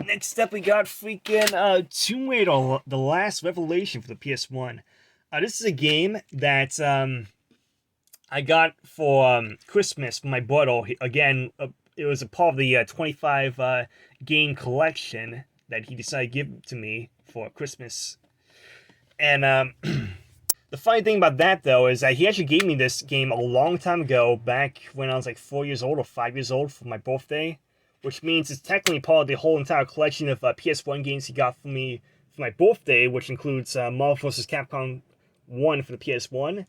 Next up, we got freaking Tomb Raider: The Last Revelation for the PS1. This is a game that I got for Christmas from my brother. Again, it was a part of the 25 game collection that he decided to give to me for Christmas. And the funny thing about that, though, is that he actually gave me this game a long time ago, back when I was like 4 years old or 5 years old for my birthday. Which means it's technically part of the whole entire collection of PS1 games he got for me for my birthday, which includes Marvel vs. Capcom 1 for the PS1,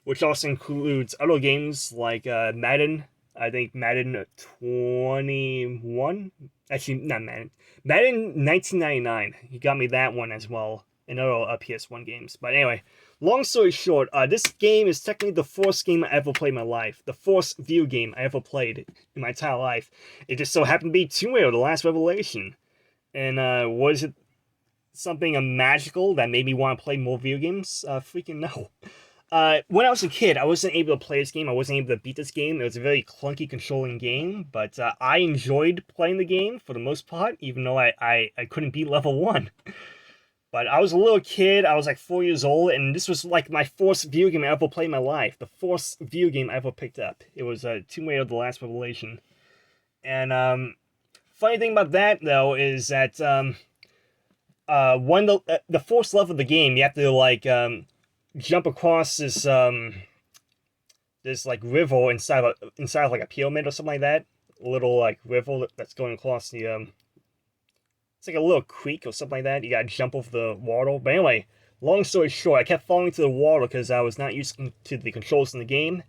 which also includes other games like Madden, I think Madden 21, actually not Madden 1999, he got me that one as well, and other PS1 games. But anyway, long story short, this game is technically the first game I ever played in my life. The first video game I ever played in my entire life. It just so happened to be Tomb Raider: The Last Revelation. And was it something magical that made me want to play more video games? Freaking no. When I was a kid, I wasn't able to play this game. I wasn't able to beat this game. It was a very clunky controlling game. But I enjoyed playing the game for the most part, even though I couldn't beat level 1. But I was a little kid, I was like 4 years old, and this was like my first video game I ever played in my life. The first video game I ever picked up. It was Tomb Raider: The Last Revelation. And funny thing about that, though, is that the first level of the game, you have to like jump across this like river inside of like a pyramid or something like that. A little like river that's going across the it's like a little creek or something like that. You gotta jump over the water. But anyway, long story short, I kept falling into the water because I was not used to the controls in the game.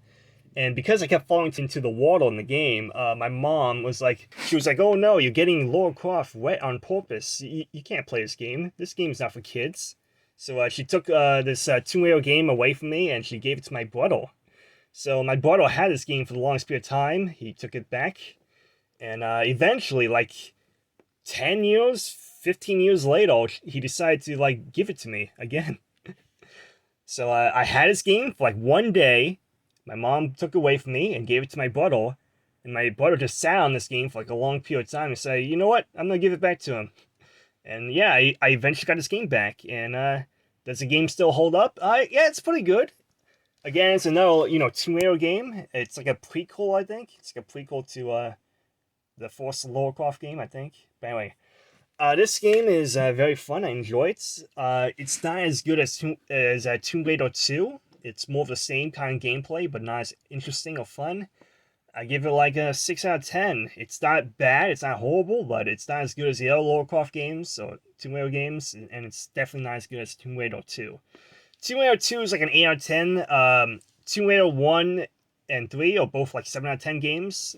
And because I kept falling into the water in the game, my mom was like, oh no, you're getting Lara Croft wet on purpose. You can't play this game. This game's not for kids. So she took this Tomb Raider game away from me and she gave it to my brother. So my brother had this game for the longest period of time. He took it back. And eventually, like 10 years, 15 years later, he decided to like give it to me again. So I had this game for like one day. My mom took it away from me and gave it to my brother. And my brother just sat on this game for like a long period of time and said, you know what, I'm going to give it back to him. And yeah, I eventually got this game back. And does the game still hold up? Yeah, it's pretty good. Again, it's another, Tomb Raider game. It's like a prequel, I think. It's like a prequel to the first Lara Croft game, I think. But anyway, this game is very fun. I enjoy it. It's not as good as Tomb Raider 2. It's more of the same kind of gameplay, but not as interesting or fun. I give it like a 6 out of 10. It's not bad, it's not horrible, but it's not as good as the other Lara Croft games or Tomb Raider games, and it's definitely not as good as Tomb Raider 2. Tomb Raider 2 is like an 8 out of 10. Tomb Raider 1 and 3 are both like 7 out of 10 games.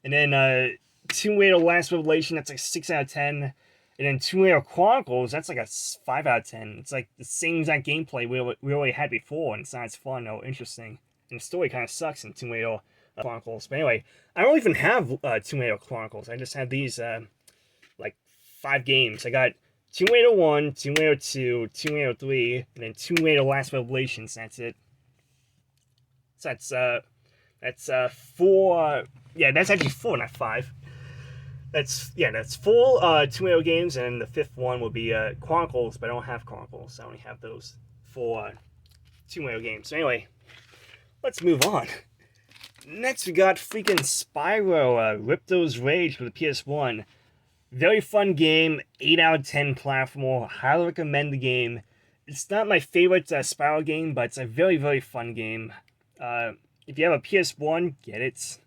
And then Tomb Raider: Last Revelation, that's like 6 out of 10. And then Tomb Raider Chronicles, that's like a 5 out of 10. It's like the same exact gameplay we already had before, and it's not as fun or interesting. And the story kind of sucks in Tomb Raider Chronicles. But anyway, I don't even have Tomb Raider Chronicles. I just have these like 5 games. I got Tomb Raider 1, Tomb Raider 2, Tomb Raider 3, and then Tomb Raider: Last Revelations. That's it. So that's 4. Yeah, that's actually 4, not 5. That's 4 Tomb Raider games, and the 5th one will be Chronicles, but I don't have Chronicles. I only have those 4 Tomb Raider games. So anyway, let's move on. Next, we got freaking Spyro, Ripto's Rage for the PS1. Very fun game, 8 out of 10 platformer. Highly recommend the game. It's not my favorite Spyro game, but it's a very, very fun game. If you have a PS1, get it.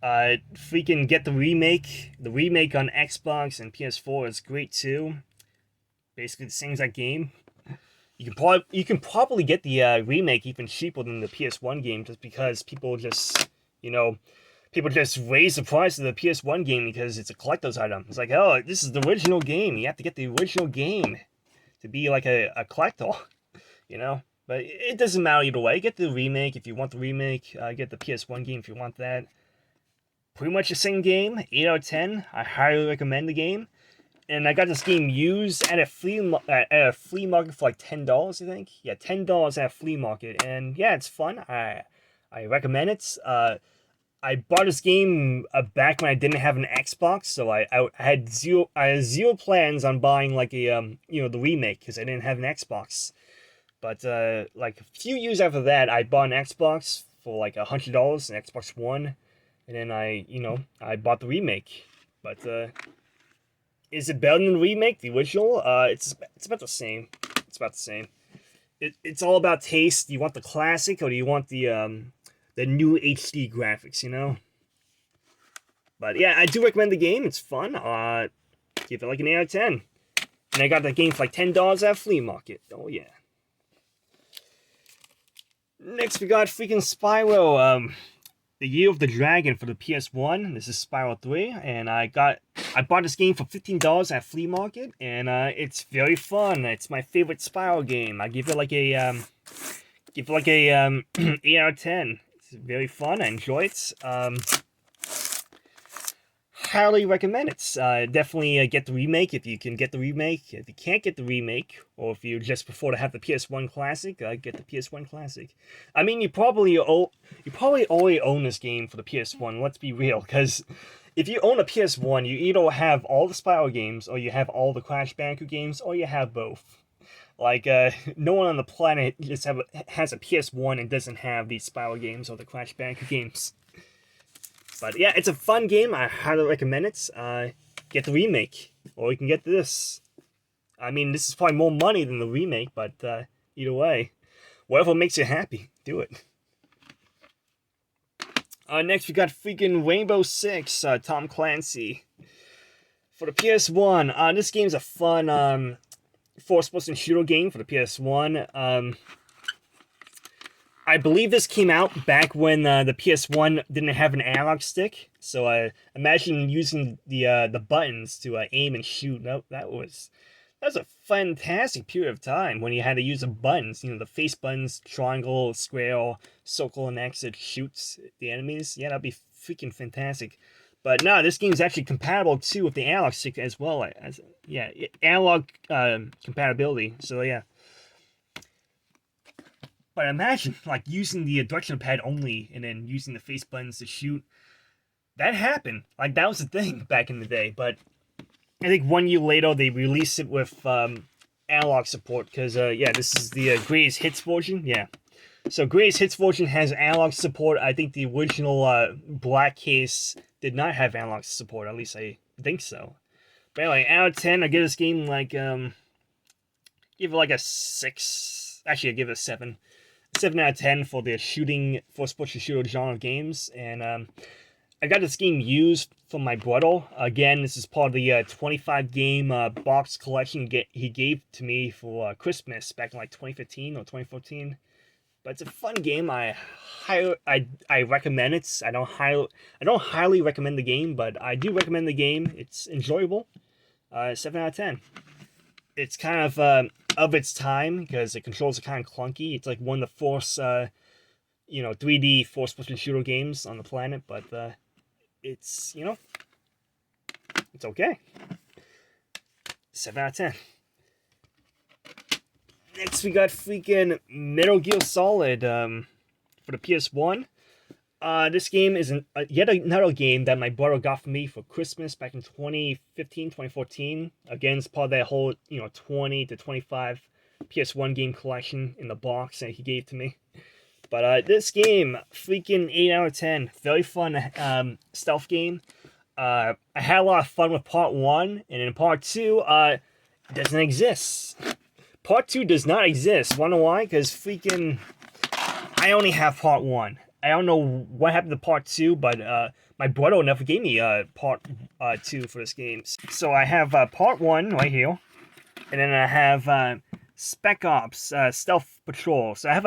Freaking get the remake. The remake on Xbox and PS4 is great too. Basically the same exact game. You can probably get the remake even cheaper than the PS1 game, just because people just raise the price of the PS1 game because it's a collector's item. It's like, oh, this is the original game. You have to get the original game to be like a collector, But it doesn't matter either way. Get the remake if you want the remake. Get the PS1 game if you want that. Pretty much the same game, 8 out of 10. I highly recommend the game. And I got this game used at a flea market for like $10, I think. Yeah, $10 at a flea market. And yeah, it's fun. I recommend it. I bought this game back when I didn't have an Xbox, so I had zero plans on buying like a the remake because I didn't have an Xbox. But like a few years after that, I bought an Xbox for like $100, an Xbox One, and then I bought the remake. But is it better than the remake, the original? It's about the same. It's about the same. It's all about taste. Do you want the classic or do you want the new HD graphics? But yeah, I do recommend the game. It's fun. Give it like an 8 out of 10. And I got that game for like $10 at Flea Market. Oh yeah. Next we got freaking Spyro. The Year of the Dragon for the PS1. This is Spyro 3, and I bought this game for $15 at Flea Market, and it's very fun. It's my favorite Spyro game. I give it like a 8 out of 10. It's very fun. I enjoy it. Highly recommend it. Definitely get the remake if you can get the remake. If you can't get the remake, or if you just prefer to have the PS1 Classic, get the PS1 Classic. I mean, you probably already own this game for the PS1. Let's be real, because if you own a PS1, you either have all the Spyro games, or you have all the Crash Bandicoot games, or you have both. Like, no one on the planet has a PS1 and doesn't have these Spyro games or the Crash Bandicoot games. But yeah, it's a fun game. I highly recommend it. Get the remake, or you can get this. I mean, this is probably more money than the remake, but either way, whatever makes you happy, do it. Next, we got freaking Rainbow Six Tom Clancy for the PS1. This game's a fun first-person shooter game for the PS1. I believe this came out back when the PS1 didn't have an analog stick, so imagine using the buttons to aim and shoot. That was a fantastic period of time when you had to use the buttons, the face buttons, triangle, square, circle, and X. It shoots the enemies. Yeah, that'd be freaking fantastic. But no, this game is actually compatible too with the analog stick as well as analog compatibility. So yeah. But imagine, like, using the directional pad only and then using the face buttons to shoot. That happened. Like, that was the thing back in the day. But I think 1 year later, they released it with analog support. Because, yeah, this is the Greatest Hits version. Yeah. So, Greatest Hits version has analog support. I think the original black case did not have analog support. At least I think so. But anyway, out of 10, I give this game, like, give it like a 6. Actually, I give it a 7. 7 out of 10 for the first-person shooter genre games, and I got this game used from my brother. Again, this is part of the 25-game box collection he gave to me for Christmas back in like 2015 or 2014. But it's a fun game. I recommend it. I don't highly recommend the game, but I do recommend the game. It's enjoyable. 7 out of 10. It's kind of its time because the controls are kind of clunky. It's like one of the first 3D first-person shooter games on the planet, but it's it's okay. 7 out of 10. Next, we got freaking Metal Gear Solid for the PS1. This game is yet another game that my brother got for me for Christmas back in 2015, 2014. Again, it's part of that whole 20 to 25 PS1 game collection in the box that he gave to me. But this game, freaking 8 out of 10. Very fun stealth game. I had a lot of fun with part 1, and in part 2, it doesn't exist. Part 2 does not exist. Wanna know why? Because freaking I only have part 1. I don't know what happened to part 2, but my brother never gave me part 2 for this game. So I have part 1 right here, and then I have Spec Ops Stealth Patrol. So I have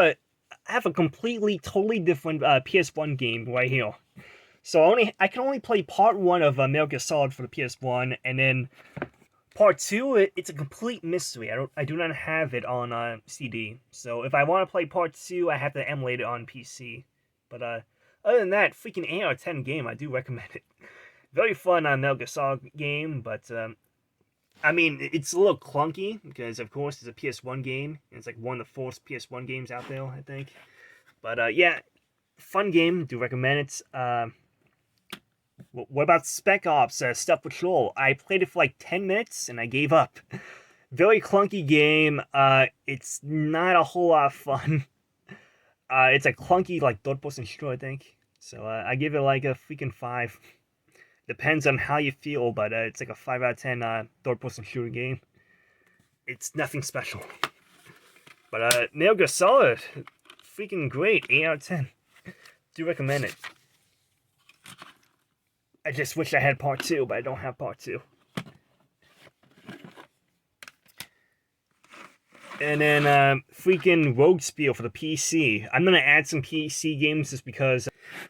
a completely, totally different PS1 game right here. So I can only play part 1 of Metal Gear Solid for the PS1, and then part 2, it's a complete mystery. I do not have it on CD. So if I want to play part 2, I have to emulate it on PC. But other than that, freaking 8 out of 10 game, I do recommend it. Very fun Metal Gear Solid game, but I mean, it's a little clunky because, of course, it's a PS1 game. And it's like one of the first PS1 games out there, I think. But yeah, fun game. Do recommend it. What about Spec Ops Stealth Patrol? I played it for like 10 minutes and I gave up. Very clunky game. It's not a whole lot of fun. It's a clunky like third-person shooter, I think. So I give it like a freaking 5. Depends on how you feel, but it's like a 5 out of 10 third-person shooter game. It's nothing special. But Metal Gear Solid, freaking great, 8 out of 10. Do recommend it. I just wish I had part 2, but I don't have part 2. And then freaking Rogue Spiel for the PC. I'm gonna add some PC games just because.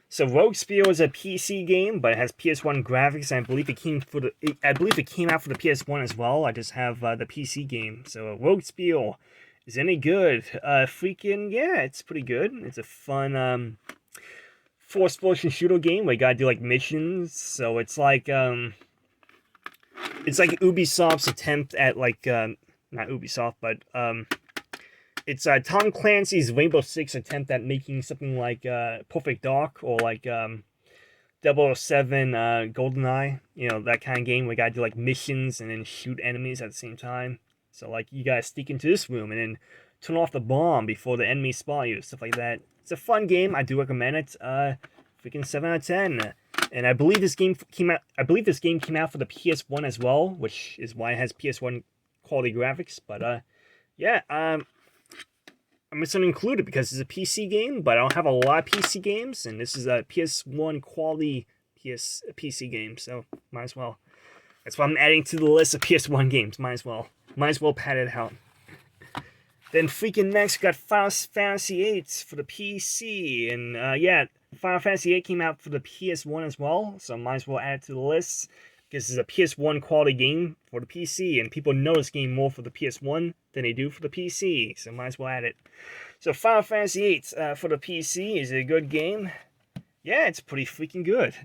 So Rogue Spiel is a PC game, but it has PS1 graphics. And I believe it came out for the PS1 as well. I just have the PC game. So Rogue Spiel is any good? Freaking yeah, it's pretty good. It's a fun first-person shooter game where you gotta do like missions. So it's like Ubisoft's attempt at like not Ubisoft, but it's Tom Clancy's Rainbow Six attempt at making something like Perfect Dark or like 007 GoldenEye, you know, that kind of game where you gotta do like missions and then shoot enemies at the same time. So like you gotta sneak into this room and then turn off the bomb before the enemy spot you, stuff like that. It's a fun game. I do recommend it. Freaking 7 out of 10. And I believe this game came out. I believe this game came out for the PS1 as well, which is why it has PS1 quality graphics. But yeah, I'm just gonna include it because it's a PC game, but I don't have a lot of PC games, and this is a PS1 quality PC game, so might as well. That's why I'm adding to the list of PS1 games. Might as well pad it out. Then freaking next we got Final Fantasy VIII for the PC, and yeah, Final Fantasy VIII came out for the PS1 as well, so might as well add it to the list. Because it's a PS1 quality game for the PC, and people know this game more for the PS1 than they do for the PC, so might as well add it. So Final Fantasy VIII for the PC is a good game. Yeah, it's pretty freaking good.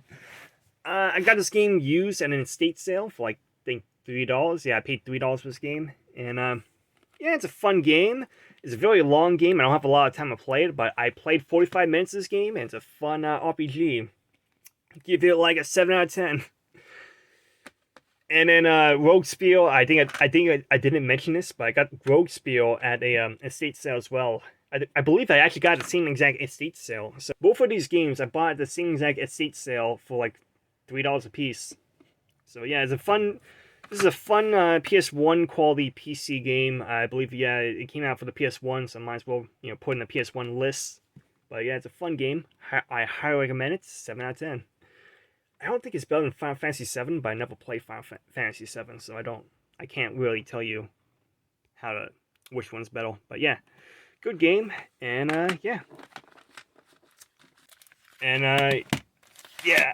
I got this game used at an estate sale for like, I think $3. Yeah, I paid $3 for this game, and yeah, it's a fun game. It's a very long game. I don't have a lot of time to play it, but I played 45 minutes of this game, and it's a fun RPG. Give it like a 7 out of 10. And then Rogue Spiel, I think I didn't mention this, but I got Rogue Spiel at a estate sale as well. I believe I actually got the same exact estate sale. So both of these games I bought at the same exact estate sale for like $3 a piece. So yeah, this is a fun PS1 quality PC game. I believe yeah, it came out for the PS1, so I might as well put in the PS1 list. But yeah, it's a fun game. I highly recommend it. 7 out of 10. I don't think it's better than Final Fantasy VII, but I never played Final Fantasy VII, so I can't really tell you which one's better. But yeah, good game, and yeah. And yeah,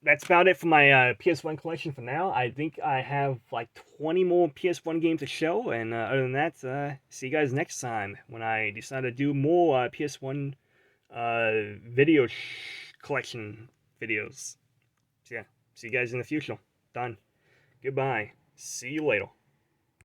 that's about it for my PS1 collection for now. I think I have like 20 more PS1 games to show, and other than that, see you guys next time when I decide to do more PS1 video collection videos. So yeah, see you guys in the future. Done. Goodbye. See you later.